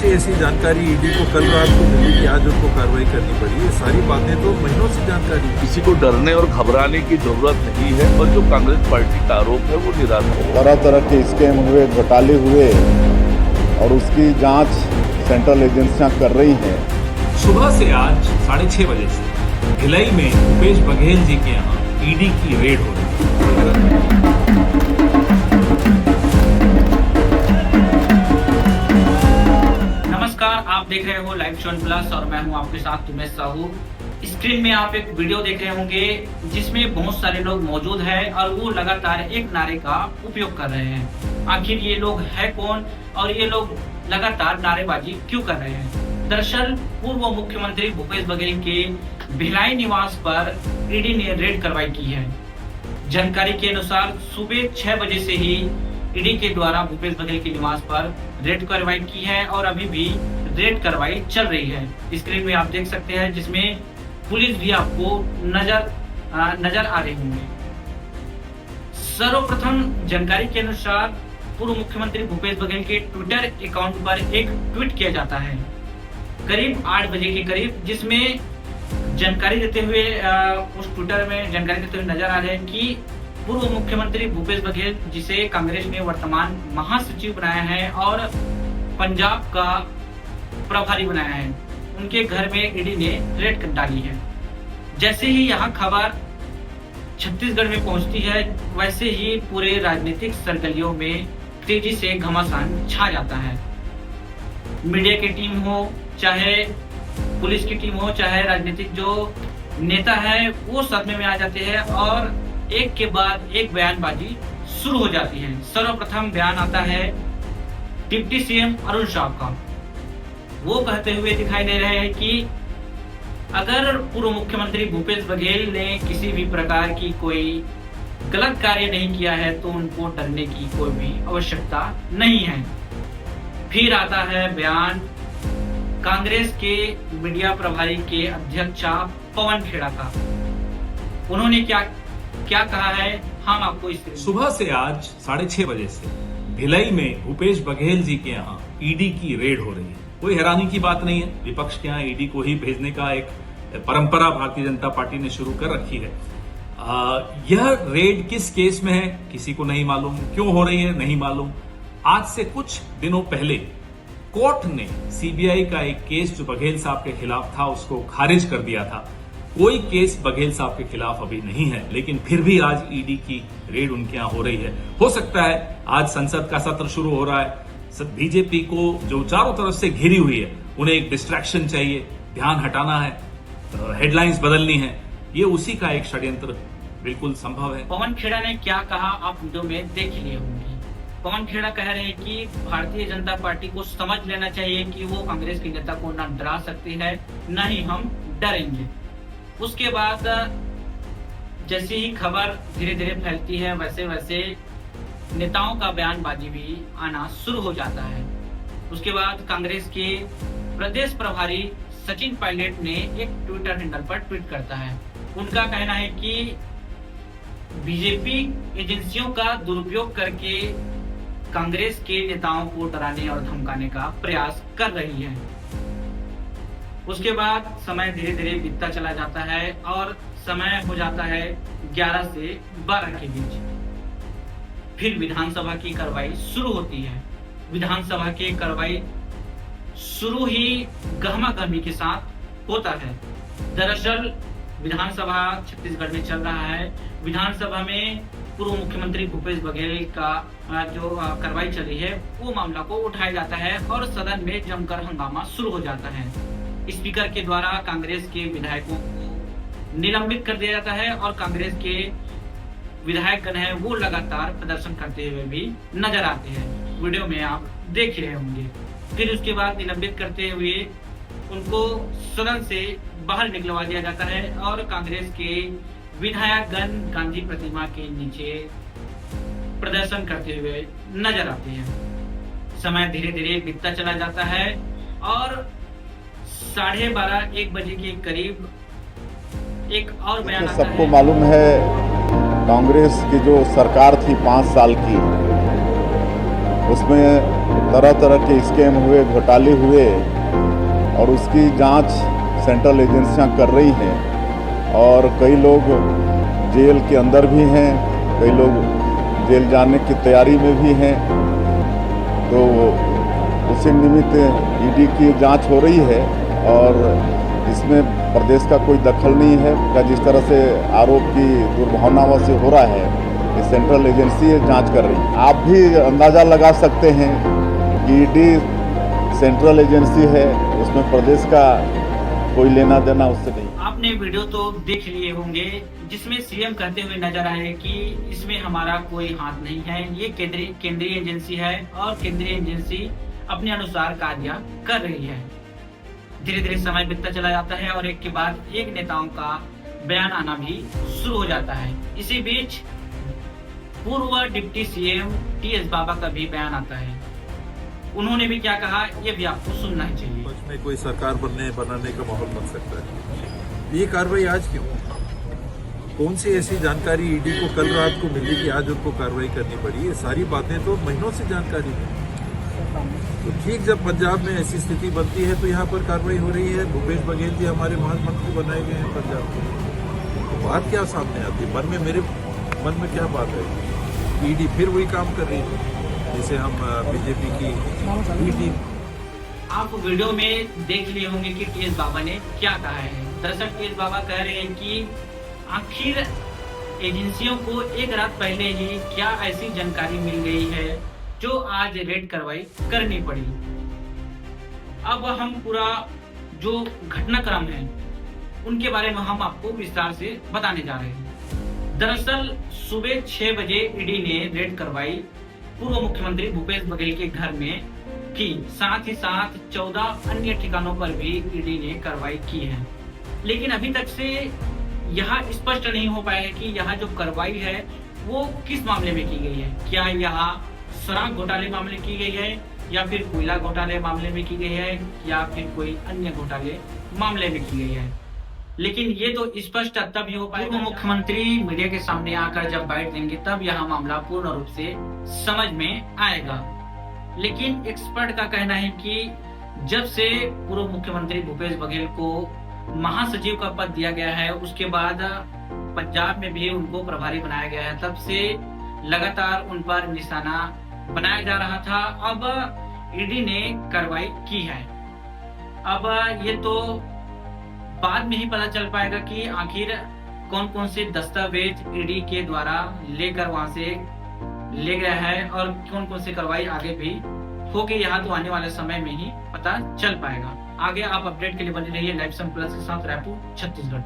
ऐसी जानकारी ईडी को कल रात को मिली कि आज उनको कार्रवाई करनी पड़ी। ये सारी बातें तो महीनों से जानकारी है। किसी को डरने और घबराने की जरूरत नहीं है और जो कांग्रेस पार्टी का आरोप है वो निराधार है। तरह तरह के स्कैम हुए, घोटाले हुए और उसकी जांच सेंट्रल एजेंसियां कर रही हैं। सुबह से आज 6:30 बजे से भिलाई में भूपेश बघेल जी के यहाँ ईडी की रेड हो रही है। आप देख रहे हो लाइव चौन प्लस और मैं हूं आपके साथ उमेश साहू। स्क्रीन में आप एक वीडियो देख रहे होंगे जिसमें बहुत सारे लोग मौजूद हैं और वो लगातार एक नारे का उपयोग कर रहे हैं। आखिर ये लोग है कौन और ये लोग लगातार नारेबाजी क्यों कर रहे हैं? दरअसल पूर्व मुख्यमंत्री भूपेश बघेल के भिलाई निवास पर ईडी ने रेड कार्रवाई की है। जानकारी के अनुसार सुबह 6 बजे से ही ईडी के द्वारा भूपेश बघेल के निवास पर रेड कार्रवाई की है और अभी भी रेड कार्रवाई चल रही है। स्क्रीन में आप देख सकते हैं जिसमें पुलिस भी आपको नजर आ रही होंगे। सर्वप्रथम जानकारी के अनुसार पूर्व मुख्यमंत्री भूपेश बघेल के ट्विटर अकाउंट पर एक ट्वीट किया जाता है करीब 8 बजे के करीब, जिसमें जानकारी देते हुए उस ट्विटर में जानकारी देते हुए नजर आ रहे हैं कि पूर्व मुख्यमंत्री भूपेश बघेल, जिसे कांग्रेस ने वर्तमान महासचिव बनाया है और पंजाब का प्रभारी बनाया है, उनके घर में ईडी ने रेड डाली है। जैसे ही यह खबर छत्तीसगढ़ में पहुंचती है वैसे ही पूरे राजनीतिक सर्कलियों में तेजी से घमासान छा जाता है। मीडिया की टीम हो, चाहे पुलिस की टीम हो, चाहे राजनीतिक जो नेता है, वो सदमे में आ जाते हैं और एक के बाद एक बयानबाजी शुरू हो जाती है। सर्वप्रथम बयान आता है डिप्टी सीएम अरुण साहब का। वो कहते हुए दिखाई दे रहे हैं कि अगर पूर्व मुख्यमंत्री भूपेश बघेल ने किसी भी प्रकार की कोई गलत कार्य नहीं किया है तो उनको डरने की कोई भी आवश्यकता नहीं है। फिर आता है बयान कांग्रेस के मीडिया प्रभारी के अध्यक्ष पवन खेड़ा का। उन्होंने क्या कहा है, हम आपको इस सुबह से आज 6:30 बजे से भिलाई में भूपेश बघेल जी के यहाँ ईडी की रेड हो रही है। कोई हैरानी की बात नहीं है, विपक्ष के यहाँ ईडी को ही भेजने का एक परंपरा भारतीय जनता पार्टी ने शुरू कर रखी है। यह रेड किस केस में है किसी को नहीं मालूम, क्यों हो रही है नहीं मालूम। आज से कुछ दिनों पहले कोर्ट ने सीबीआई का एक केस जो बघेल साहब के खिलाफ था उसको खारिज कर दिया था। कोई केस बघेल साहब के खिलाफ अभी नहीं है, लेकिन फिर भी आज ईडी की रेड उनके यहाँ हो रही है। हो सकता है आज संसद का सत्र शुरू हो रहा है, बीजेपी को जो चारों तरफ से घिरी हुई है उन्हें एक डिस्ट्रैक्शन चाहिए, ध्यान हटाना है, हेडलाइंस बदलनी है। ये उसी का एक षड्यंत्र बिल्कुल संभव है। पवन खेड़ा ने क्या कहा आप वीडियो में देख लिए होंगे। पवन खेड़ा कह रहे हैं कि भारतीय जनता पार्टी को समझ लेना चाहिए कि वो कांग्रेस के नेता को न डरा सकती है न ही हम डरेंगे। उसके बाद जैसे ही खबर धीरे धीरे फैलती है वैसे वैसे नेताओं का बयानबाजी भी आना शुरू हो जाता है। उसके बाद कांग्रेस के प्रदेश प्रभारी सचिन पायलट ने एक ट्विटर हैंडल पर ट्वीट करता है। उनका कहना है कि बीजेपी एजेंसियों का दुरुपयोग करके कांग्रेस के नेताओं को डराने और धमकाने का प्रयास कर रही है। उसके बाद समय धीरे धीरे बीतता चला जाता है और समय हो जाता है 11 से 12 के बीच। फिर विधानसभा की कार्रवाई शुरू होती है। विधानसभा की कार्रवाई शुरू ही गहमा-गहमी के साथ होता है। दरअसल विधानसभा छत्तीसगढ़ में चल रहा है। विधानसभा में पूर्व मुख्यमंत्री भूपेश बघेल का जो कार्रवाई चली है वो मामला को उठाया जाता है और सदन में जमकर हंगामा शुरू हो जाता है। स्पीकर के द्वारा कांग्रेस के विधायकों को निलंबित कर दिया जाता है और कांग्रेस के विधायकगण हैं वो लगातार प्रदर्शन करते हुए भी नजर आते हैं। वीडियो में आप देख रहे होंगे। फिर उसके बाद निलंबित करते हुए उनको सदन से बाहर निकलवा दिया जाता है और कांग्रेस के विधायकगण गांधी प्रतिमा के नीचे प्रदर्शन करते हुए नजर आते हैं। समय धीरे धीरे बीतता चला जाता है और 12:30-1 बजे के करीब एक और बयान आता है। सबको मालूम है कांग्रेस की जो सरकार थी 5 साल की, उसमें तरह तरह के स्कैम हुए, घोटाले हुए और उसकी जांच सेंट्रल एजेंसियां कर रही हैं और कई लोग जेल के अंदर भी हैं, कई लोग जेल जाने की तैयारी में भी हैं। तो उसी निमित्त ईडी की जांच हो रही है और इसमें प्रदेश का कोई दखल नहीं है। या जिस तरह से आरोप की दुर्भावनाओं से हो रहा है, ये सेंट्रल एजेंसी है, जांच कर रही है। आप भी अंदाज़ा लगा सकते हैं कि ईडी सेंट्रल एजेंसी है, उसमें प्रदेश का कोई लेना देना उससे नहीं। आपने वीडियो तो देख लिए होंगे जिसमें सीएम कहते हुए नजर आए कि इसमें हमारा कोई हाथ नहीं है, ये केंद्रीय एजेंसी है और केंद्रीय एजेंसी अपने अनुसार कार्य कर रही है। धीरे धीरे समय बीतता चला जाता है और एक के बाद एक नेताओं का बयान आना भी शुरू हो जाता है। इसी बीच पूर्व डिप्टी सीएम टीएस बाबा का भी बयान आता है। उन्होंने भी क्या कहा, ये भी आपको सुनना चाहिए। विपक्ष में कोई सरकार बनाने का माहौल बन सकता है। ये कार्रवाई आज क्यों? कौन सी ऐसी जानकारी ईडी को कल रात को मिली कि आज उनको कार्रवाई करनी पड़ी? ये सारी बातें तो महीनों से जानकारी है। तो ठीक जब पंजाब में ऐसी स्थिति बनती है तो यहाँ पर कार्रवाई हो रही है। भूपेश बघेल जी हमारे महामंत्री बनाए गए हैं पंजाब में। तो बात क्या सामने आती है? मेरे मन में क्या बात है? ईडी फिर वही काम कर रही है जिसे हम बीजेपी की ईडी। आप वीडियो में देख लिए होंगे कि टीएस बाबा ने क्या कहा है। दरअसल टीएस बाबा कह रहे हैं कि आखिर एजेंसियों को एक रात पहले ही क्या ऐसी जानकारी मिल गई है जो आज रेड कार्रवाई करनी पड़ी। अब हम पूरा जो घटनाक्रम है उनके बारे में हम आपको विस्तार से बताने जा रहे हैं। दरअसल सुबह 6 बजे ईडी ने रेड करवाई पूर्व मुख्यमंत्री भूपेश बघेल के घर में की, साथ ही साथ 14 अन्य ठिकानों पर भी ईडी ने कार्रवाई की है। लेकिन अभी तक से यह स्पष्ट नहीं हो पाया है कि यह जो कार्रवाई है वो किस मामले में की गई है। क्या यह शराब घोटाले मामले की गई है या फिर कोयला घोटाले मामले में की गई है या फिर कोई अन्य घोटाले मामले में की गई है। लेकिन ये तो स्पष्ट तब ही हो पाएगा मुख्यमंत्री मीडिया के सामने आकर जब बैठ देंगे, तब यह मामला पूर्ण रूप से समझ में आएगा। लेकिन एक्सपर्ट का कहना है कि जब से पूर्व मुख्यमंत्री भूपेश बघेल को महासचिव का पद दिया गया है, उसके बाद पंजाब में भी उनको प्रभारी बनाया गया है, तब से लगातार उन पर निशाना बनाया जा रहा था। अब ईडी ने कार्रवाई की है। अब ये तो बाद में ही पता चल पाएगा कि आखिर कौन कौन से दस्तावेज ईडी के द्वारा लेकर वहां से ले गया है और कौन कौन से कार्रवाई आगे भी होगी। यहाँ तो आने वाले समय में ही पता चल पाएगा। आगे आप अपडेट के लिए बने रहिए लाइव सम प्लस के साथ, रायपुर, छत्तीसगढ़।